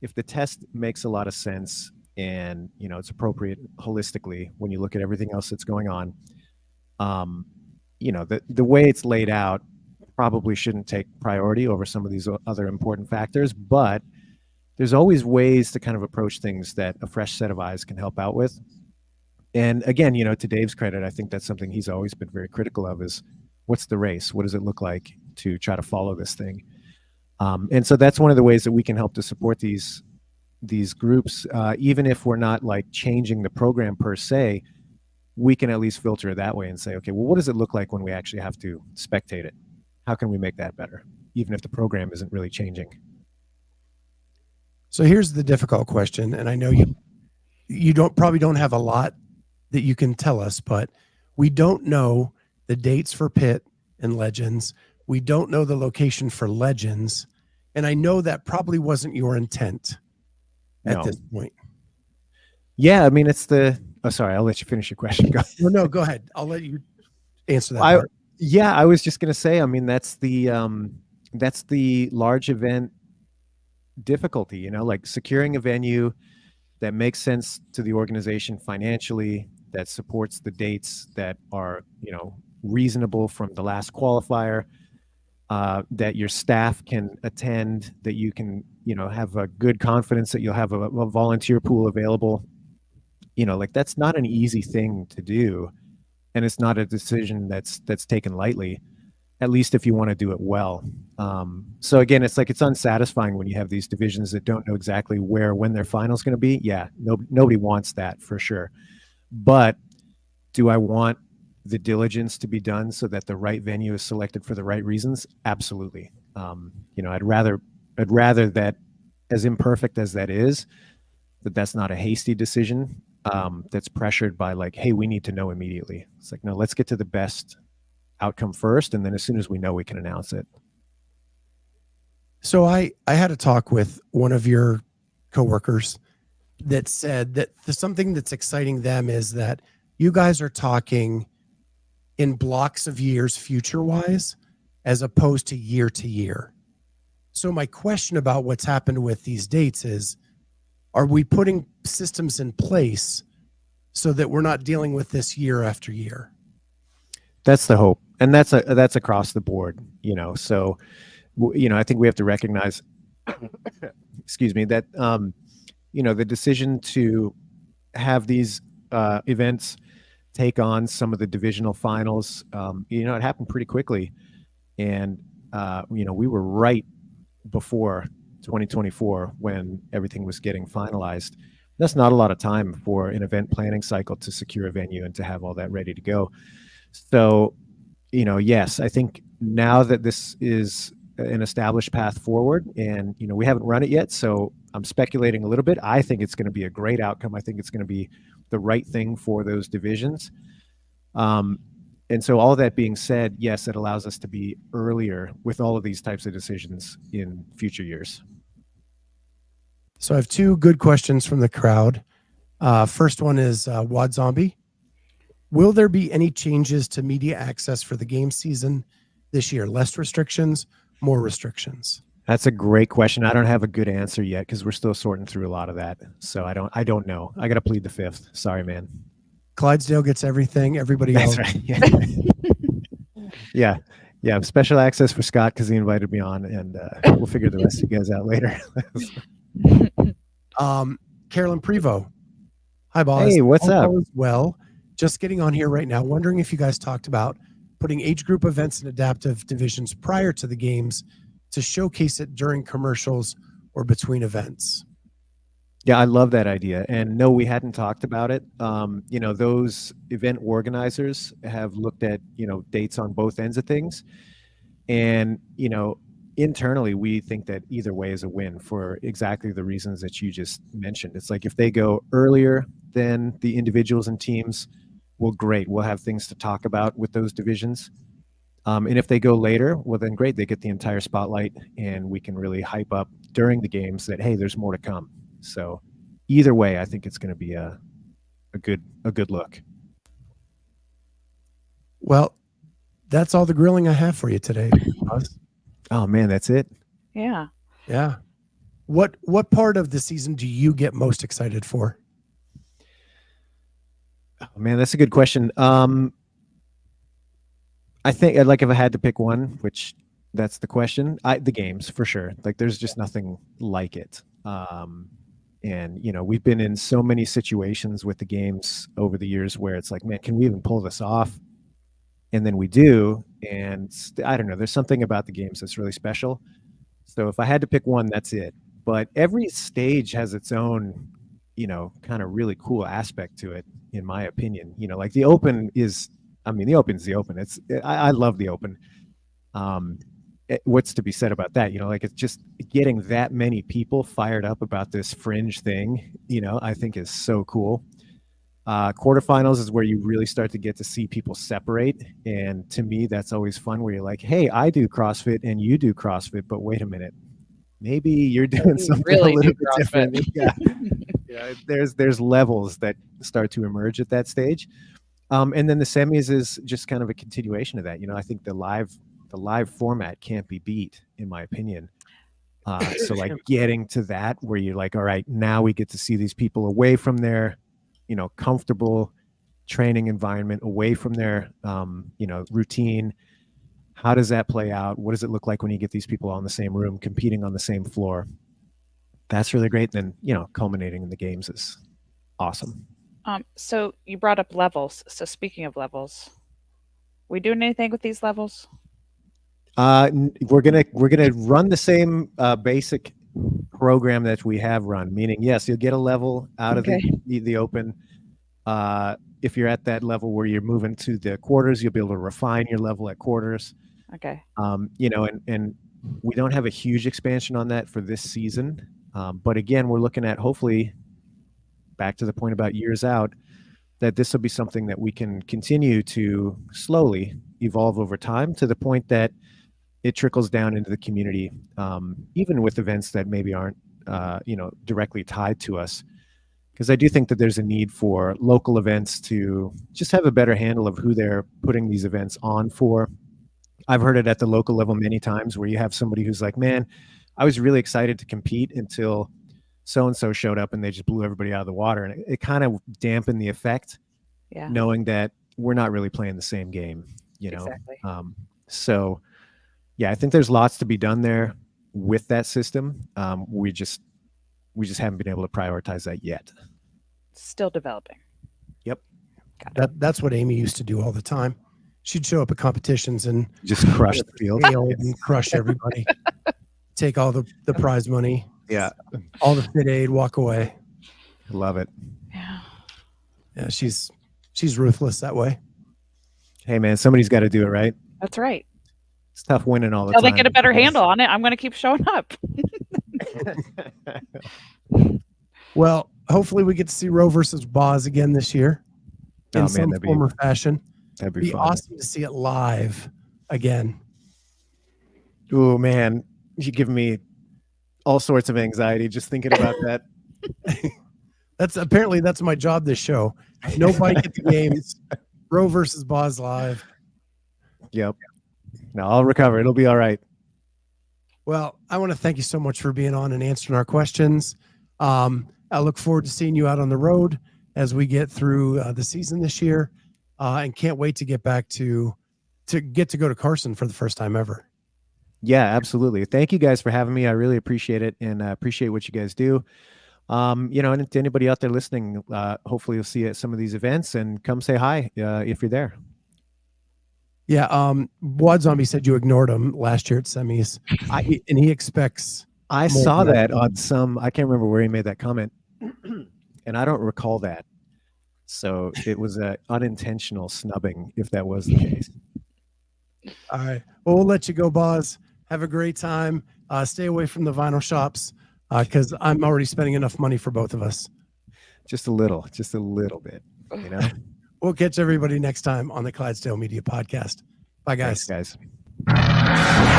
if the test makes a lot of sense and it's appropriate holistically when you look at everything else that's going on, the way it's laid out probably shouldn't take priority over some of these other important factors. But there's always ways to kind of approach things that a fresh set of eyes can help out with. And again, to Dave's credit, I think that's something he's always been very critical of, is what's the race? What does it look like to try to follow this thing? And so that's one of the ways that we can help to support these groups. Even if we're not like changing the program per se, we can at least filter it that way and say, okay, well, what does it look like when we actually have to spectate it? How can we make that better, even if the program isn't really changing? So here's the difficult question, and I know you probably don't have a lot that you can tell us, but we don't know the dates for Pit and Legends. We don't know the location for Legends, and I know that probably wasn't your intent at this point. Yeah, I mean, it's sorry, I'll let you finish your question. Go. No, go ahead. I'll let you answer that part. Yeah, I was just going to say, I mean, that's the large event difficulty, like securing a venue that makes sense to the organization financially, that supports the dates that are, reasonable from the last qualifier, that your staff can attend, that you can, have a good confidence that you'll have a volunteer pool available. Like that's not an easy thing to do. And it's not a decision that's taken lightly, at least if you want to do it well. So again, it's like, it's unsatisfying when you have these divisions that don't know exactly when their final is going to be. Yeah, nobody wants that for sure. But do I want the diligence to be done so that the right venue is selected for the right reasons? Absolutely. I'd rather that, as imperfect as that is, that's not a hasty decision that's pressured by like, hey, we need to know immediately. It's like, no, let's get to the best outcome first, and then as soon as we know, we can announce it. So I had a talk with one of your coworkers that said that something that's exciting them is that you guys are talking in blocks of years future wise, as opposed to year. So my question about what's happened with these dates is, are we putting systems in place so that we're not dealing with this year after year? That's the hope. And that's across the board, so, I think we have to recognize, excuse me, that, the decision to have these events take on some of the divisional finals, it happened pretty quickly. And, we were right before 2024 when everything was getting finalized. That's not a lot of time for an event planning cycle to secure a venue and to have all that ready to go. So, yes, I think now that this is an established path forward, and, we haven't run it yet, so I'm speculating a little bit. I think it's going to be a great outcome. I think it's going to be the right thing for those divisions. And so all that being said, yes, it allows us to be earlier with all of these types of decisions in future years. So I have two good questions from the crowd. First one is Wad Zombie. Will there be any changes to media access for the game season this year? Less restrictions, more restrictions? That's a great question. I don't have a good answer yet because we're still sorting through a lot of that. So I don't know. I got to plead the fifth. Sorry, man. Clydesdale gets everything. Everybody else. That's right. Yeah. Yeah. Special access for Scott because he invited me on, and we'll figure the rest of you guys out later. Carolyn Prevost. Hi, boss. Hey, what's up? Well, just getting on here right now. Wondering if you guys talked about putting age group events and adaptive divisions prior to the games to showcase it during commercials or between events. Yeah, I love that idea. And no, we hadn't talked about it. Those event organizers have looked at, dates on both ends of things. And, internally, we think that either way is a win for exactly the reasons that you just mentioned. It's like if they go earlier than the individuals and teams, well, great. We'll have things to talk about with those divisions. And if they go later, well, then great. They get the entire spotlight and we can really hype up during the games that, hey, there's more to come. So either way, I think it's going to be a good look. Well, that's all the grilling I have for you today, Buzz. Oh man, that's it. Yeah. Yeah. What part of the season do you get most excited for? Oh, man, that's a good question. I think if I had to pick one, which that's the question, the games for sure. Like there's just nothing like it. And we've been in so many situations with the games over the years where it's like, man, can we even pull this off? And then we do, and I don't know, there's something about the games that's really special. So if I had to pick one, that's it. But every stage has its own, kind of really cool aspect to it, in my opinion. Like the Open is, the Open's the Open. I love the Open. What's to be said about that? It's just getting that many people fired up about this fringe thing, I think is so cool. Quarterfinals is where you really start to get to see people separate. And to me, that's always fun where you're like, hey, I do CrossFit and you do CrossFit, but wait a minute, maybe you're doing something really a little bit different. Yeah. There's levels that start to emerge at that stage. And then the semis is just kind of a continuation of that. I think the live format can't be beat, in my opinion. So like getting to that where you're like, all right, now we get to see these people away from their comfortable training environment, away from their, routine. How does that play out? What does it look like when you get these people all in the same room, competing on the same floor? That's really great. Then, culminating in the games is awesome. So you brought up levels. So speaking of levels, we doing anything with these levels? We're gonna run the same basic program that we have run, meaning yes, you'll get a level out of the Open. If you're at that level where you're moving to the quarters, you'll be able to refine your level at quarters. Okay. And we don't have a huge expansion on that for this season. But again, we're looking at, hopefully, back to the point about years out, that this will be something that we can continue to slowly evolve over time to the point that it trickles down into the community, even with events that maybe aren't, directly tied to us. Because I do think that there's a need for local events to just have a better handle of who they're putting these events on for. I've heard it at the local level many times where you have somebody who's like, man, I was really excited to compete until so-and-so showed up and they just blew everybody out of the water. And it kind of dampened the effect, knowing that we're not really playing the same game, Exactly. So yeah, I think there's lots to be done there with that system. We just haven't been able to prioritize that yet. Still developing. Yep. That's what Amy used to do all the time. She'd show up at competitions and just crush the field and crush everybody. Take all the prize money. Yeah. All the fit aid, walk away. Love it. Yeah, she's ruthless that way. Hey man, somebody's got to do it, right? That's right. It's tough winning all the Until time. they get a better handle on it, I'm going to keep showing up. Well, hopefully we get to see Roe versus Boz again this year in some form or fashion. That'd be fun. Awesome to see it live again. Oh man, you give me all sorts of anxiety just thinking about that. That's my job this show. No bike at the games. Bro versus Boz live. Yep. No, I'll recover. It'll be all right. Well, I want to thank you so much for being on and answering our questions. I look forward to seeing you out on the road as we get through the season this year, and can't wait to get back to get to go to Carson for the first time ever. Yeah, absolutely. Thank you guys for having me. I really appreciate it, and appreciate what you guys do. And to anybody out there listening, hopefully you'll see you at some of these events and come say hi if you're there. Yeah. Wad Zombie said you ignored him last year at semis, and he expects. I saw that on some, I can't remember where he made that comment, and I don't recall that. So it was an unintentional snubbing, if that was the case. All right. Well, we'll let you go, Boz. Have a great time. Stay away from the vinyl shops because I'm already spending enough money for both of us. Just a little bit, you know? We'll catch everybody next time on the Clydesdale Media Podcast. Bye, guys. Thanks, guys.